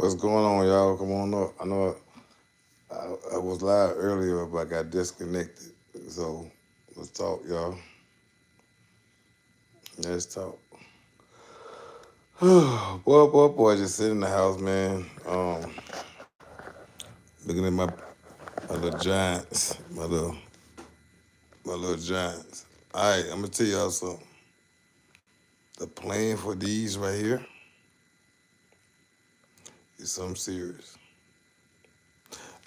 What's going on, y'all? Come on up. I know I was live earlier, but I got disconnected. So let's talk, y'all. Let's talk. Boy, just sitting in the house, man. Looking at my little giants, my little giants. All right, I'm gonna tell y'all something. The plan for these right here is something serious.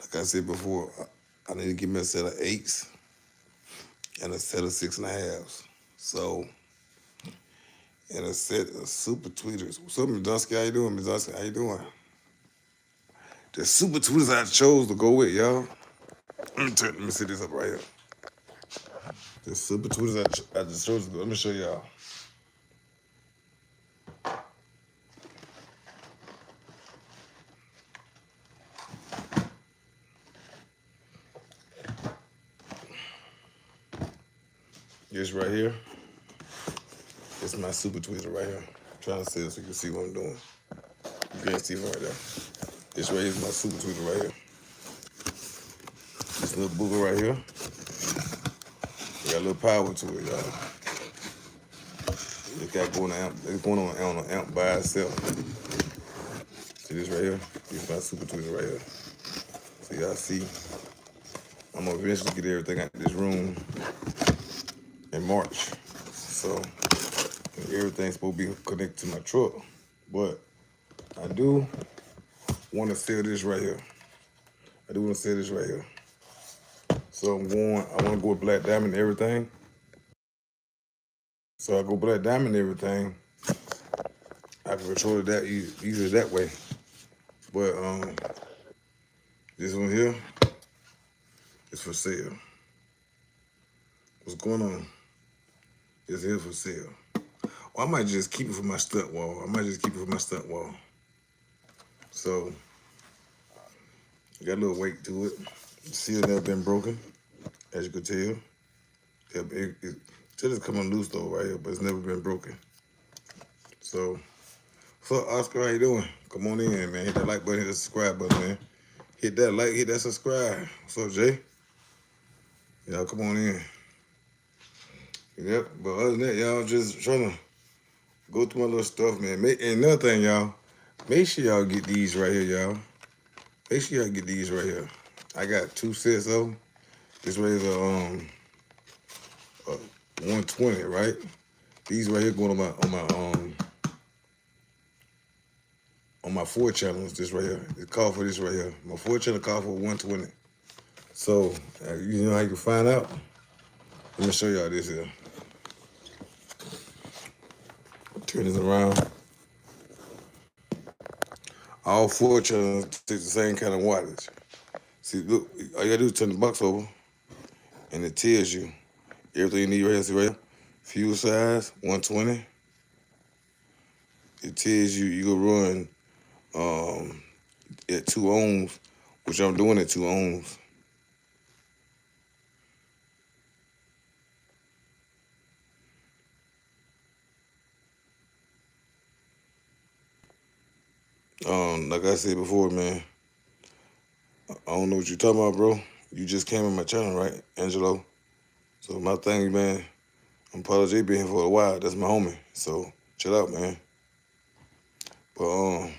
Like I said before, I need to give me a set of eights and a set of 6.5s. So, and a set of super tweeters. What's up, Ms. Dusky? How you doing, Ms. Dusky? How you doing? The super tweeters I chose to go with, y'all. Let me set this up right here. The super tweeters I just chose to go. Let me show y'all. This right here. This is my super tweeter right here. I'm trying to see it so you can see what I'm doing. You can't see it right there. This right here is my super tweeter right here. This little booger right here. It got a little power to it, y'all. It got going on an amp by itself. See this right here? This is my super tweeter right here. So y'all see, I'm gonna eventually get everything out of this room in March. So everything's supposed to be connected to my truck. But I do want to sell this right here. I do want to sell this right here. So I want to go with black diamond and everything. So I go black diamond and everything. I can control it that easily that way. But this one here is for sale. What's going on? It's here for sale. Well, I might just keep it for my stunt wall. So, got a little weight to it. The seal never been broken, as you can tell. It still is coming loose though right here, but it's never been broken. So, fuck Oscar, how you doing? Come on in, man. Hit that like button, hit that subscribe button, man. Hit that like, hit that subscribe. What's up, Jay? Y'all come on in. Yep, but other than that, y'all just trying to go through my little stuff, man. And another thing, y'all, make sure y'all get these right here, y'all. Make sure y'all get these right here. I got 2 sets of them. This right is a 120, right? These right here going on my 4 channels. This right here. It called for this right here. My 4 channel called for 120. So you know how you can find out? Let me show y'all this here. Turn this around. All 4 channels take the same kind of wattage. See, look, all you gotta do is turn the box over, and it tells you everything you need right here. See right here? Fuse size, 120. It tells you can run at 2 ohms, which I'm doing at 2 ohms. Like I said before, man, I don't know what you're talking about, bro. You just came on my channel, right, Angelo? So my thing, man, I'm Paulo J been here for a while. That's my homie. So chill out, man. But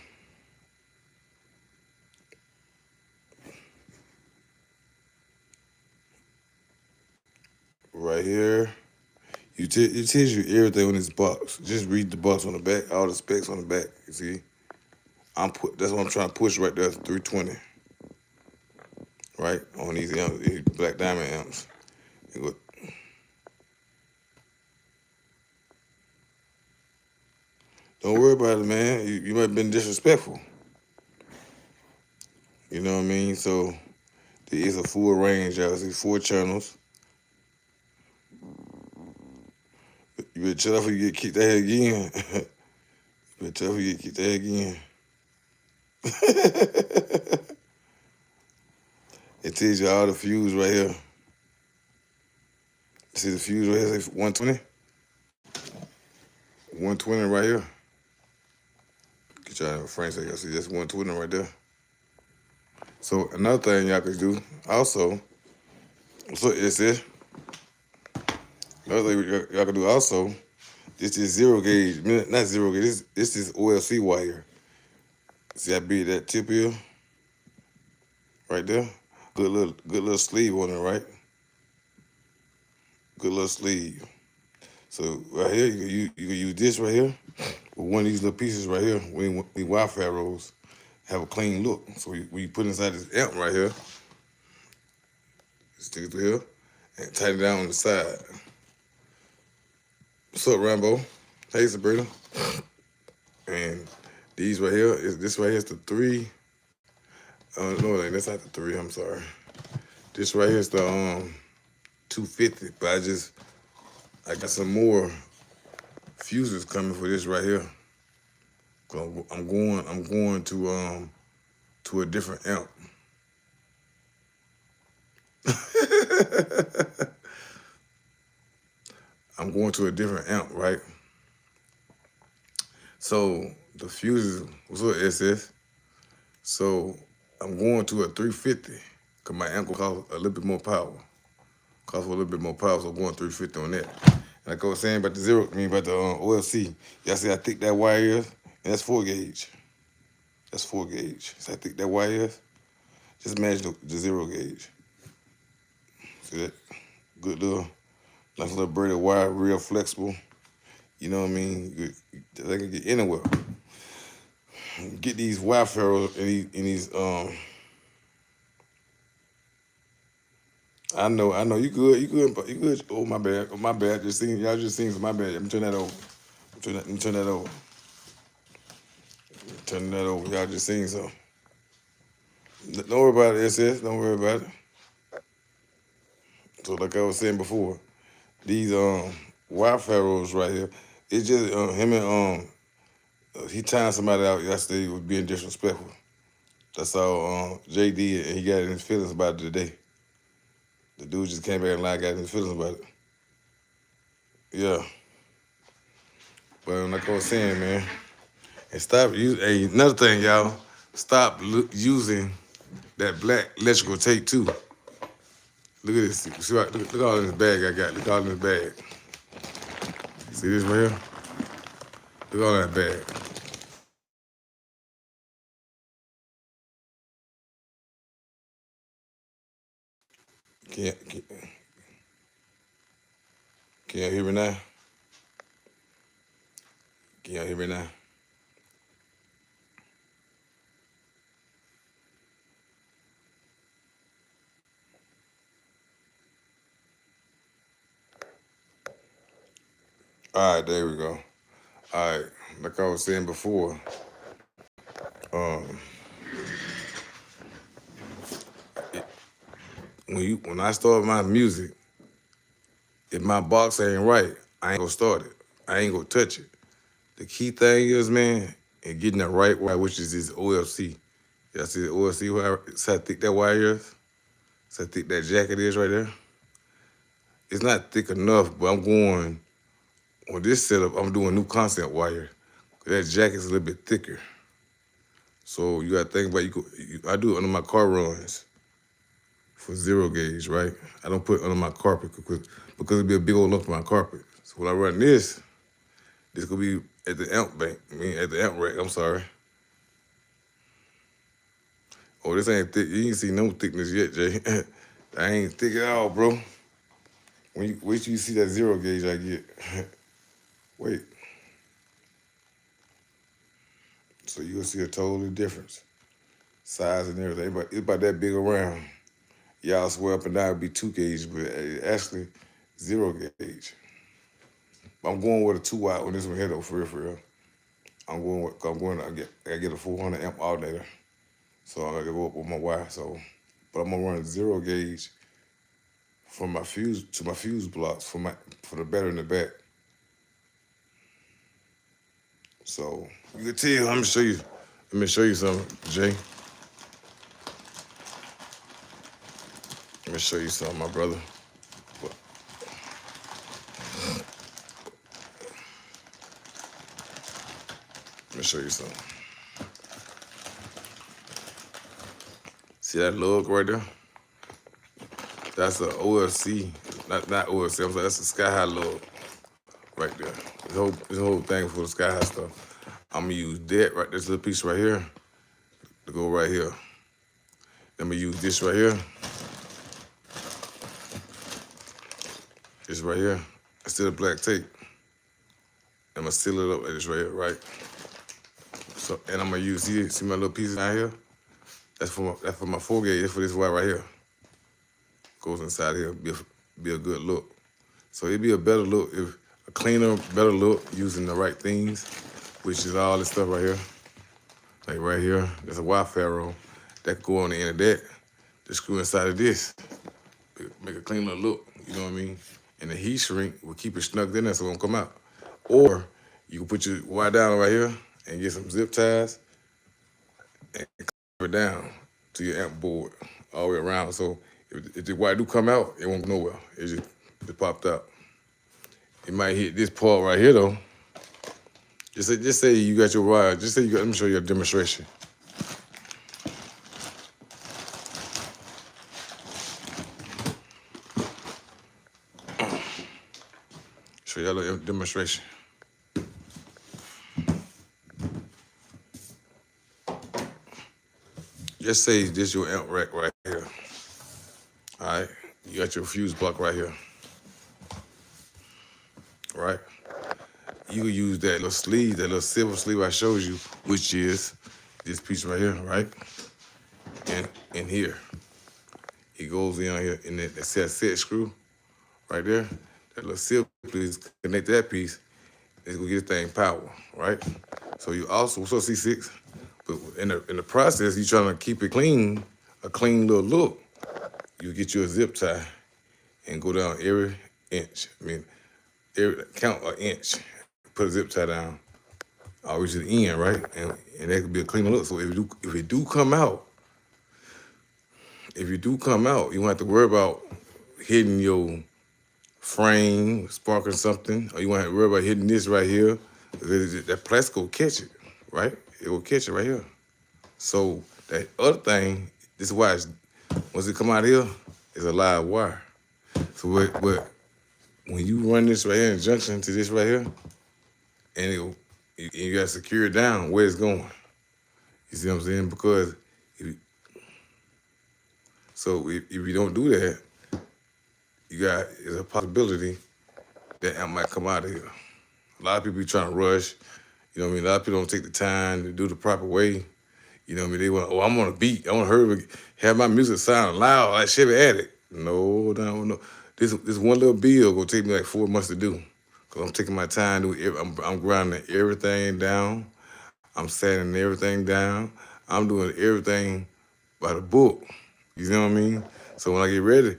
right here, it tells you everything on this box. Just read the box on the back, all the specs on the back. You see, that's what I'm trying to push right there. 320, right on these amps, these black diamond amps. Don't worry about it, man. You might have been disrespectful. You know what I mean? So there is a full range, y'all. See 4 channels. You better chill out before you get kicked out again. You better chill out before you get kicked out again. It tells you all the fuse right here. See the fuse right here, say 120? 120 right here. trying to frame y'all see that's 120 right there. So another thing y'all could do also, so it's it. Another thing y'all could do also, this is zero gauge, not zero gauge, this is OLC wire. See how big that tip is? Right there? Good little sleeve on it, right? Good little sleeve. So right here, you can use this right here with one of these little pieces right here. When the Wi-Fi rolls have a clean look. So when you put inside this amp right here, stick it through here and tighten it down on the side. What's up, Rambo? Hey, Sabrina. And these right here, this right here is the 3. No, that's not the 3. I'm sorry. This right here is the 250. But I got some more fuses coming for this right here. I'm going to a different amp. I'm going to a different amp, right? So the fuses was what SS. So I'm going to a 350 because my amp will cost a little bit more power. Cost a little bit more power, so I'm going 350 on that. And like I was saying about the OLC, y'all see how thick that wire is? And that's 4 gauge. That's 4 gauge. See how thick that wire is? Just imagine the 0 gauge. See that? Good little, nice little braided wire, real flexible. You know what I mean? They can get anywhere. Get these wire ferrules in these I know. You good. Oh my bad. Y'all just seen some. My bad. I'm turning that over. Turn that over. Turning that over. Y'all just seen some. Don't worry about it, SS. Don't worry about it. So like I was saying before, these wire ferrules right here, it's just him and he timed somebody out yesterday who was being disrespectful. That's all Jay did, and he got in his feelings about it today. The dude just came back and lied, got in his feelings about it. Yeah. But like I was saying, man, and stop using, hey, another thing, y'all, stop using that black electrical tape too. Look at this. See, look all in this bag I got. Look all in this bag. See this right here? Look all in that bag. Can y'all hear me now? Can y'all hear me now? All right, there we go. All right, like I was saying before, when I start my music, if my box ain't right, I ain't gonna start it. I ain't gonna touch it. The key thing is, man, and getting that right wire, which is this OLC. Y'all see the OLC wire? See how thick that wire is? See how thick that jacket is right there? It's not thick enough, but I'm going, on this setup, I'm doing new concept wire. That jacket's a little bit thicker. So you gotta think about, I do it under my car runs for 0 gauge, right? I don't put it under my carpet because it'd be a big old lump on my carpet. So when I run this gonna be at the amp bank. At the amp rack, I'm sorry. Oh, this ain't thick. You ain't see no thickness yet, Jay. I ain't thick at all, bro. Wait till you see that 0 gauge I get. Wait. So you'll see a totally difference. Size and everything. But it's about that big around. Y'all swear up and down it'd be 2 gauge, but actually 0 gauge. I'm going with a 2-watt on this one here though, for real. I get a 400 amp alternator. So I gotta go up with my wire. But I'm gonna run 0 gauge from my fuse to my fuse blocks for the battery in the back. So you can tell. Let me show you something, Jay. Let me show you something, my brother. Let me show you something. See that lug right there? That's a OLC, not OLC. I'm sorry, that's a Sky High lug right there. This whole thing for the Sky High stuff. I'm gonna use that right, this little piece right here to go right here. I'm gonna use this right here. This right here. Instead of black tape, I'm gonna seal it up like this right here, right? So, and I'm gonna use, see my little pieces down here? That's for my 4 gauge. That's for this wire right here. Goes inside here, be a good look. So it'd be a better look, if a cleaner, better look using the right things, which is all this stuff right here. Like right here, there's a wire ferrule that could go on the end of that. The screw inside of this, make a clean little look. You know what I mean? And the heat shrink will keep it snugged in there so it won't come out. Or you can put your wire down right here and get some zip ties and cover it down to your amp board all the way around. So if the wire do come out, it won't go nowhere. It just popped out. It might hit this part right here though. Just say you got your wire. Just say you got. Let me show you a demonstration. Show y'all a little demonstration. Just say this your amp rack right here. All right, you got your fuse block right here. Right? You can use that little sleeve, that little silver sleeve I showed you, which is this piece right here, right? And in here. It goes in here, and that set screw right there. That little silver, please connect that piece. It's gonna get this thing power, right? So you also, what's up, C6? But in the process, you trying to keep it clean, a clean little look. You get you a zip tie and go down every inch. I mean, count an inch. Put a zip tie down, always to the end, right? And that could be a cleaner look. So if it do come out, you won't have to worry about hitting your frame, sparking something, or you won't have to worry about hitting this right here. That plastic will catch it, right? It will catch it right here. So that other thing, this is why once it come out here, it's a live wire. So but when you run this right here in junction to this right here, and you got to secure it down where it's going. You see what I'm saying? Because if you don't do that, there's a possibility that amp might come out of here. A lot of people be trying to rush. You know what I mean? A lot of people don't take the time to do the proper way. You know what I mean? They want, I'm on a beat. I want to hurry, have my music sound loud like CHEVY ADDICT. No. This one little bill gonna take me like 4 months to do. Cause I'm taking my time to I'm grinding everything down. I'm sanding everything down. I'm doing everything by the book. You know what I mean? So when I get ready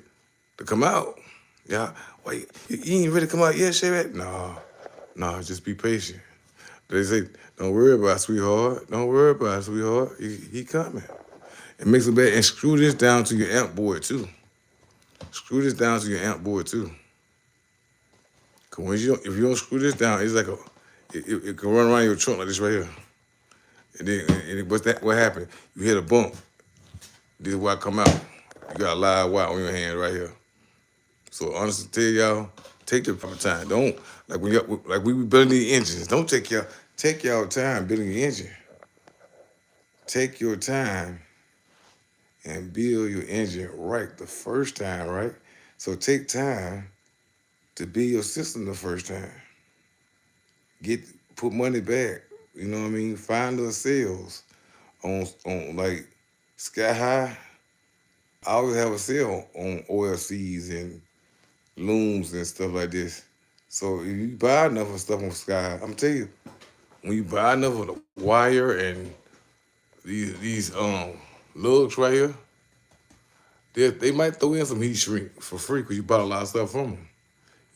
to come out, yeah, wait, you ain't ready to come out yet, CHEVY? No, just be patient. They say, don't worry about it, sweetheart. Don't worry about it, sweetheart. He coming. And mix it back and screw this down to your amp board too. Screw this down to your amp board too. Cause if you don't screw this down, it's like it can run around your trunk like this right here. And then what happened? You hit a bump. This is why it come out. You got a live wire on your hand right here. So honestly, tell y'all, take the proper time. Don't like we be building these engines. Don't take y'all time building your engine. Take your time and build your engine right the first time, right? So take time to build your system the first time. Put money back. You know what I mean? Find little sales on like Sky High. I always have a sale on OLCs and looms and stuff like this. So if you buy enough of stuff on Sky, I'm telling you, when you buy enough of the wire and these lugs right here, they might throw in some heat shrink for free because you bought a lot of stuff from them.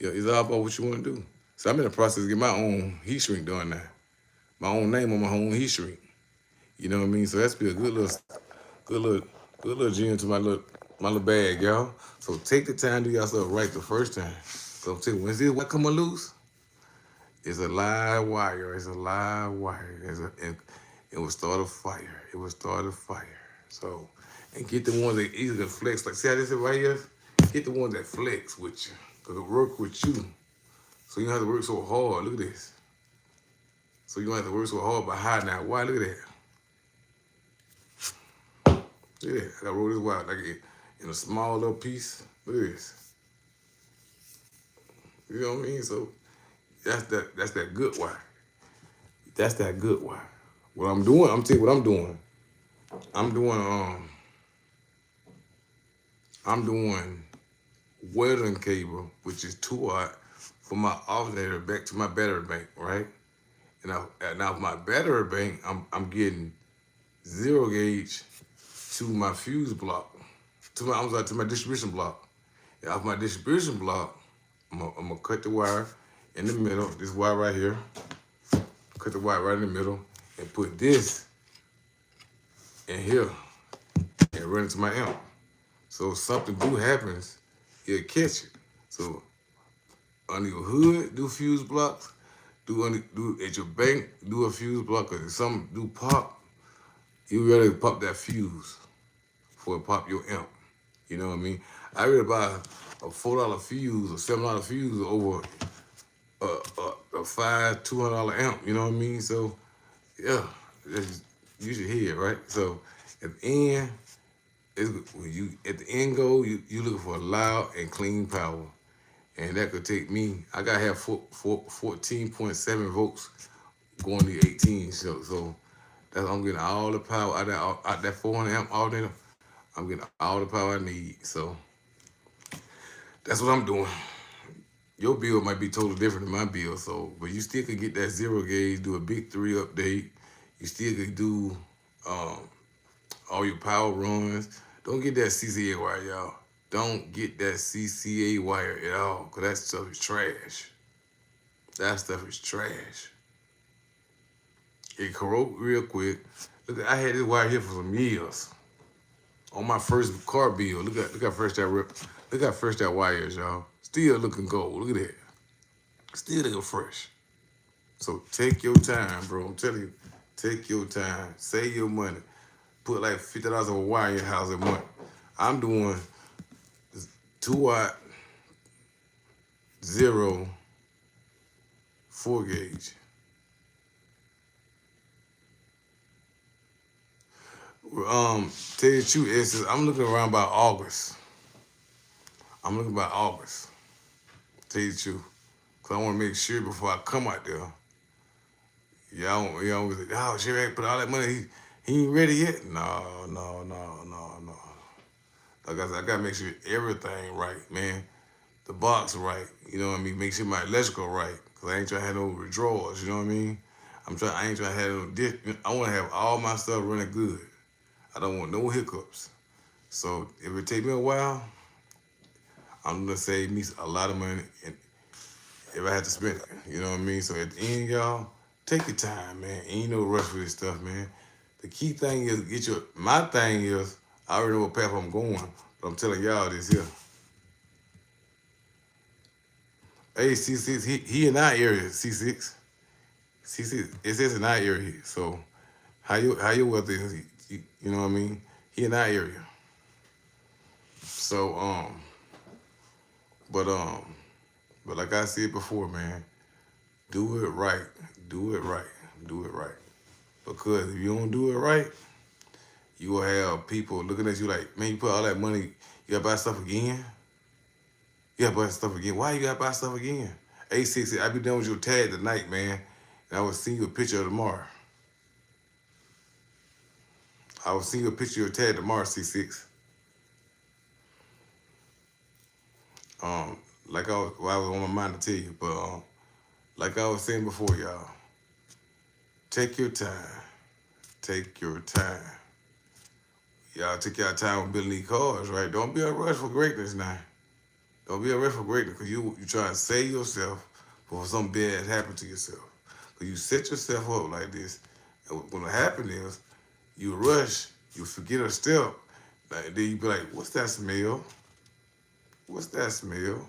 Yeah, it's all about what you want to do. So I'm in the process of getting my own heat shrink done now. My own name on my own heat shrink. You know what I mean? So that's be a good little gem to my little bag, y'all. So take the time to do y'all stuff right the first time. So I'm telling you, when this wire come loose, it's a live wire. It's a live wire. It will start a fire. It will start a fire. So And get the ones that easily flex. Like, see how this is right here? Get the ones that flex with you. Because it work with you. So you don't have to work so hard. Look at this. So you don't have to work so hard by hiding that wire. Look at that. Look at that. I got to roll this wire like in a small little piece. Look at this. You know what I mean? So that's that good wire. That's that good wire. What I'm doing, I'm telling you what I'm doing. I'm doing welding cable, which is 2-aught, for my alternator back to my battery bank, right? And now my battery bank, I'm getting 0 gauge to my fuse block, to my distribution block. And off my distribution block, I'm gonna cut the wire in the middle, this wire right here. Cut the wire right in the middle and put this in here and run it to my amp. So if something happens, it'll catch it. So under your hood, do fuse blocks. Do at your bank, do a fuse block. Or if something do pop, you ready to pop that fuse before it pop your amp. You know what I mean? I ready to buy a $4 fuse or $7 fuse over a $200 amp. You know what I mean? So yeah, you should hear it, right? So at the end, at the end goal, you looking for loud and clean power. And that could take me, I gotta have 14.7 volts going to 18. So I'm getting all the power out that 400 amp alternator. I'm getting all the power I need. So that's what I'm doing. Your bill might be totally different than my bill. So, but you still could get that 0 gauge, do a big 3 update. You still could do all your power runs. Don't get that CCA wire, y'all. Don't get that CCA wire at all, because that stuff is trash. That stuff is trash. It corrode real quick. Look, I had this wire here for some years. On my first car bill, look how fresh that wire is, y'all. Still looking gold. Look at that. Still looking fresh. So take your time, bro. I'm telling you, take your time. Save your money. Put like $50 of a wire in your house a month. I'm doing 2-aught, 0, 4 gauge. Tell you the truth, I'm looking around by August. I'm looking by August. Tell you the truth, cause I want to make sure before I come out there. Y'all was like, oh, Chevy put all that money. He ain't ready yet. No. Like I said, I gotta make sure everything right, man. The box right, you know what I mean? Make sure my electrical right, cause I ain't trying to have no withdrawals, you know what I mean? I ain't trying to have no I want to have all my stuff running good. I don't want no hiccups. So if it take me a while, I'm gonna save me a lot of money, and if I have to spend it, you know what I mean? So at the end, y'all, take your time, man. Ain't no rush for this stuff, man. The key thing is my thing is, I already know what path I'm going, but I'm telling y'all this here. Hey, C6, he in our area, C6. C6, it says in our area. So how your weather is, you know what I mean? He in our area. So, but like I said before, man, do it right. Do it right. Do it right. Because if you don't do it right, you will have people looking at you like, man, you put all that money, you gotta buy stuff again? You gotta buy stuff again. Why you gotta buy stuff again? A6, I be done with your tag tonight, man. And I will send you a picture tomorrow. I will send you a picture of your tag tomorrow, C6. Like I was on my mind to tell you, but like I was saying before, y'all, take your time. Take your time. Y'all take your time with building these cars, right? Don't be a rush for greatness now. Don't be a rush for greatness, because you try to save yourself before something bad happen to yourself. Because you set yourself up like this, and what'll happen is, you rush, you forget a step, then you be like, what's that smell? What's that smell?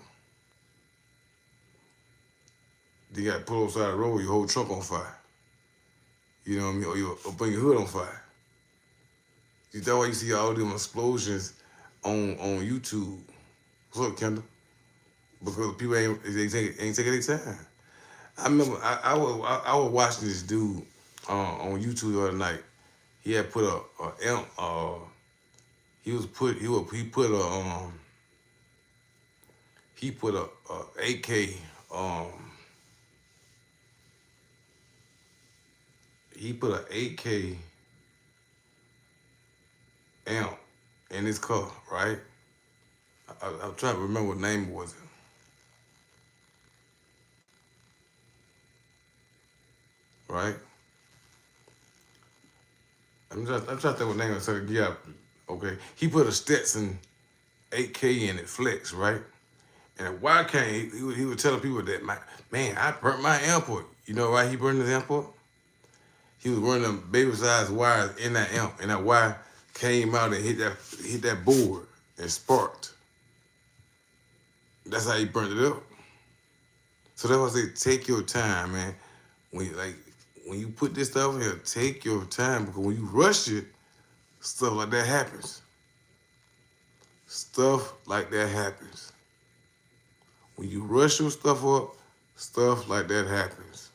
Then you got to pull outside the road, your whole trunk on fire. You know what I mean? Or you put your hood on fire. That's why you see all them explosions on YouTube. What's up, Kendall? Because people ain't taking their time. I remember I was watching this dude on YouTube the other night. He had put a amp. He put a he put a AK he put a AK amp in his car, right? I'm trying to remember what name it was. Right? I'm trying to think what name it was. So, yeah, okay. He put a Stetson 8K in it, flex, right? And why can't he was telling people that, man, I burnt my amp up. You know why he burned his amp up? He was running them baby-sized wires in that amp, and that wire came out and hit that board and sparked. That's how he burned it up. So that's why I say, take your time, man. When you put this stuff here, take your time, because when you rush it, stuff like that happens. Stuff like that happens. When you rush your stuff up, stuff like that happens.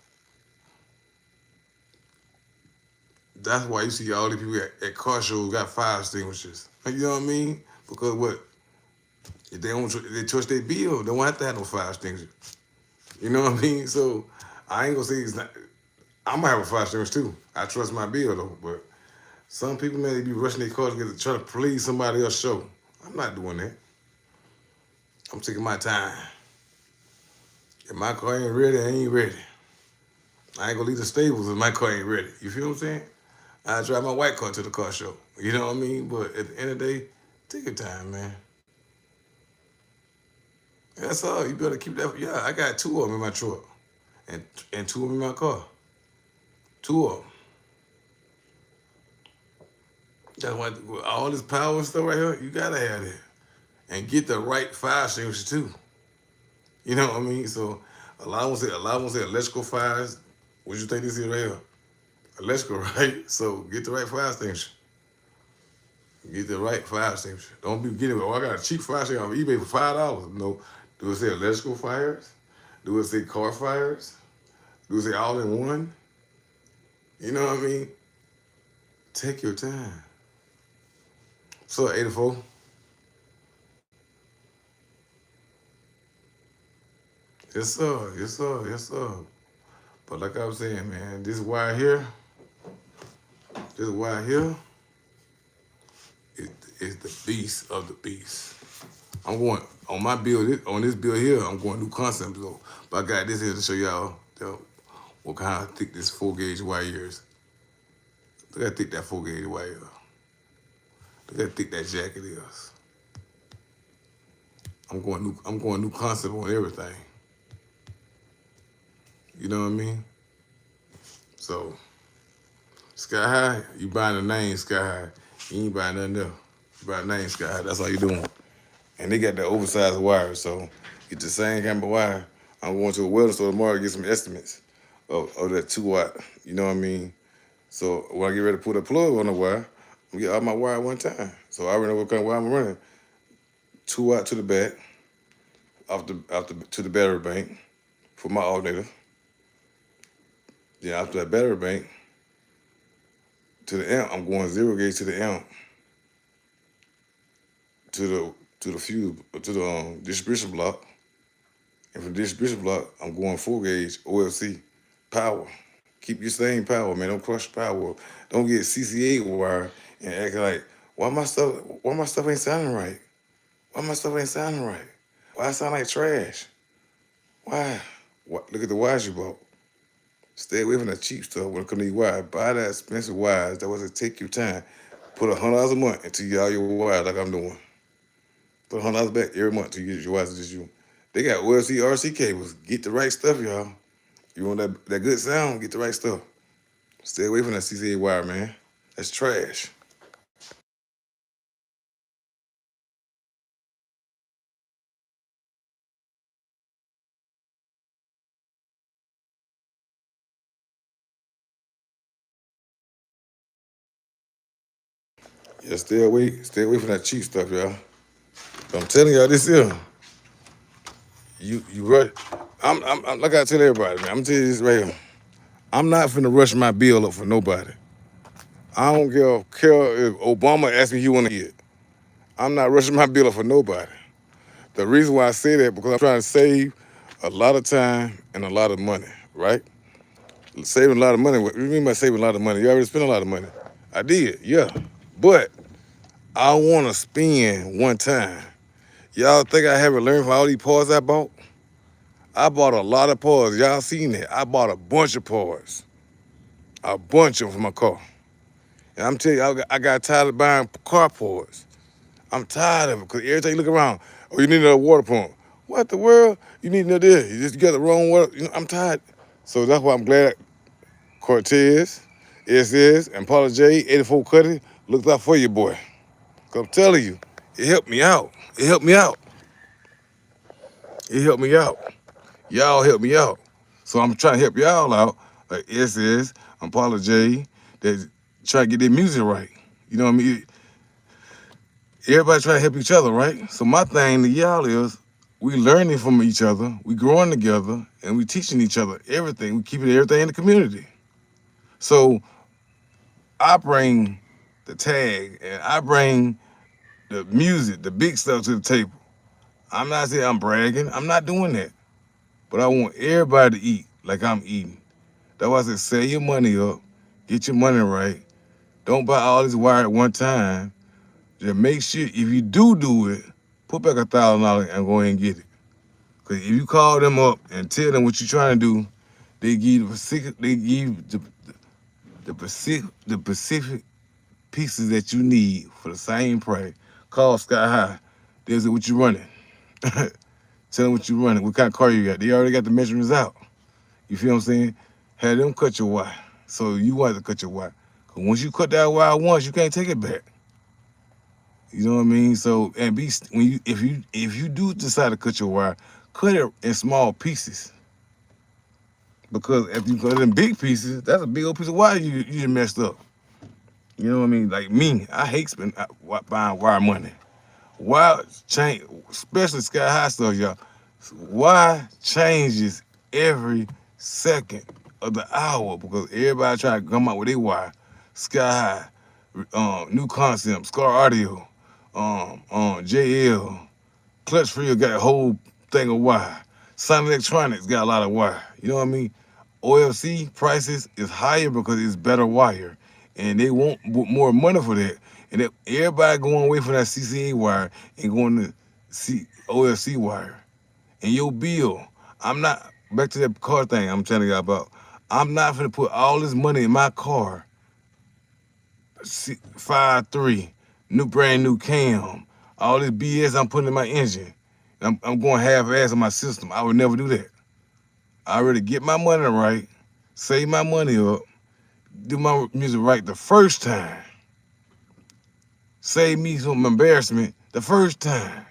That's why you see all these people at car shows got fire extinguishers. You know what I mean? Because what? If they trust their bill, they won't have to have no fire extinguisher. You know what I mean? So I ain't gonna say it's not. I'm gonna have a fire extinguisher too. I trust my bill though, but some people, man, they be rushing their cars to try to please somebody else's show. I'm not doing that. I'm taking my time. If my car ain't ready, I ain't ready. I ain't gonna leave the stables if my car ain't ready. You feel what I'm saying? I drive my white car to the car show. You know what I mean? But at the end of the day, take your time, man. That's all. You better keep that. Yeah, I got 2 of them in my truck, and 2 of them in my car. 2 of them. That's why with all this power and stuff right here, you gotta have that, and get the right fire extinguisher too. You know what I mean? So a lot of them say electrical fires. What you think this is right here? Electrical, right? So get the right fire extinguisher. Get the right fire extinguisher. Don't be getting, I got a cheap fire extinguisher on eBay for $5. No. Do it say electrical fires? Do it say car fires? Do it say all in one? You know what I mean? Take your time. So 84. Yes, sir. Yes, sir. Yes, sir. But like I was saying, man, this wire here is the beast of the beast. I'm going on my build. On this build here, I'm going new concept though. But I got this here to show y'all what kind of thick this 4-gauge wire is. Look how thick that 4-gauge wire is. Look how thick that jacket is. I'm going new concept on everything. You know what I mean? So Sky High, you buying the name Sky High. You ain't buying nothing else. You buy the name Sky High. That's all you doing. And they got the oversized wire, so get the same kind of wire. I'm going to a welding store tomorrow to get some estimates of that 2-watt. You know what I mean? So when I get ready to put a plug on the wire, I'm get all my wire at one time. So I already know what kind of wire I'm running. 2-watt to the back, to the battery bank for my alternator. Then after that battery bank to the amp, I'm going 0-gauge to the amp, to the fuse, to the distribution block. And from the distribution block, I'm going 4-gauge OFC power. Keep your same power, man. Don't crush power. Don't get CCA wire and act like, why my stuff ain't sounding right? Why my stuff ain't sounding right? Why it sound like trash? Why? Look at the wires you bought. Stay away from that cheap stuff when it comes to these wires. Buy that expensive wires. That was to take your time. Put $100 a month into all your wires like I'm doing. Put $100 back every month to get your wires just you. They got OFC RC cables. Get the right stuff, y'all. You want that good sound? Get the right stuff. Stay away from that CCA wire, man. That's trash. Yeah, stay away from that cheap stuff, y'all. I'm telling y'all this here. You rush. I'm like I tell everybody, man. I'm gonna tell you this right here. I'm not finna rush my bill up for nobody. I don't care if Obama asked me he want to get. I'm not rushing my bill up for nobody. The reason why I say that because I'm trying to save a lot of time and a lot of money, right? Saving a lot of money. What do you mean by saving a lot of money? You already spent a lot of money. I did, yeah. But I want to spend one time. Y'all think I haven't learned from all these parts I bought? I bought a lot of parts. Y'all seen that? I bought a bunch of parts. A bunch of them for my car. And I'm telling you, I got tired of buying car parts. I'm tired of it because every time you look around, oh, you need another water pump. What the world? You need another this. You just got the wrong water. You know, I'm tired. So that's why I'm glad Cortez, SS, and Paula J, 84 Cuddy looked out for you, boy. Cause I'm telling you, it helped me out. It helped me out. It helped me out. Y'all helped me out. So I'm trying to help y'all out, like SS and Paula J, that try to get their music right. You know what I mean? Everybody try to help each other, right? So my thing to y'all is we learning from each other, we growing together, and we teaching each other everything. We keeping everything in the community. So I bring the tag and I bring the music, the big stuff to the table. I'm not saying I'm bragging. I'm not doing that. But I want everybody to eat like I'm eating. That's why I said save your money up, get your money right. Don't buy all this wire at one time. Just make sure if you do it, put back $1,000 and go ahead and get it. Cause if you call them up and tell them what you're trying to do, they give you the specific pieces that you need for the same price. Call Sky High. There's what you running. Tell them what you running, what kind of car you got. They already got the measurements out. You feel what I'm saying? Have them cut your wire. So you want to cut your wire. Cause once you cut that wire once, you can't take it back. You know what I mean? So and if you do decide to cut your wire, cut it in small pieces. Because if you cut it in big pieces, that's a big old piece of wire you just messed up. You know what I mean? Like me, I hate buying wire money. Why change, especially Sky High stuff, y'all? Why changes every second of the hour because everybody trying to come out with their wire. Sky High, New Concept, Scar Audio, JL, Clutch Free got a whole thing of wire. Sun Electronics got a lot of wire. You know what I mean? OFC prices is higher because it's better wire, and they want more money for that. And everybody going away from that CCA wire and going to OFC wire. And your bill, I'm not, back to that car thing I'm telling you about, I'm not gonna put all this money in my car, 5.3, brand new cam, all this BS I'm putting in my engine. I'm going half-ass on my system. I would never do that. I already get my money right, save my money up, do my music right the first time. Save me some embarrassment the first time.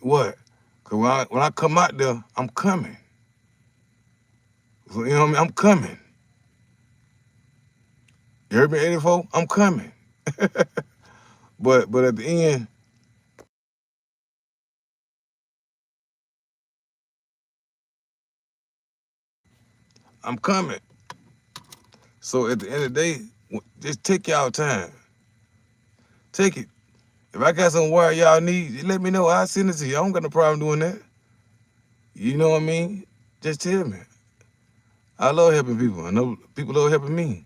What? Because when I come out there, I'm coming. So, you know what I mean? I'm coming. You heard me, 84? I'm coming. But at the end, I'm coming. So at the end of the day, just take y'all time. Take it. If I got some wire y'all need, let me know. I'll send it to you. I don't got no problem doing that. You know what I mean? Just tell me. I love helping people. I know people love helping me.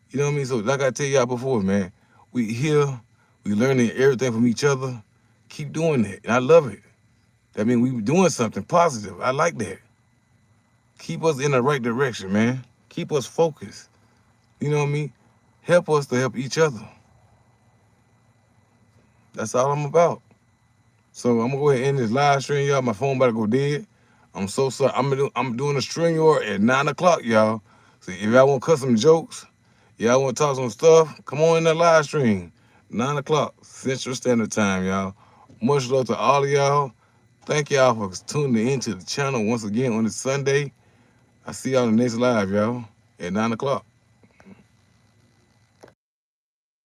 You know what I mean? So like I tell y'all before, man, we here, we learning everything from each other. Keep doing that. And I love it. That means we doing something positive. I like that. Keep us in the right direction, man. Keep us focused. You know what I mean? Help us to help each other. That's all I'm about. So I'm gonna go ahead and end this live stream, y'all. My phone about to go dead. I'm so sorry. I'm doing a stream at 9 o'clock, y'all. So if y'all want custom jokes, y'all want to talk some stuff, come on in the live stream. 9 o'clock Central Standard Time, y'all. Much love to all of y'all. Thank y'all for tuning into the channel once again on this Sunday. I see y'all in the next live, y'all, at 9 o'clock.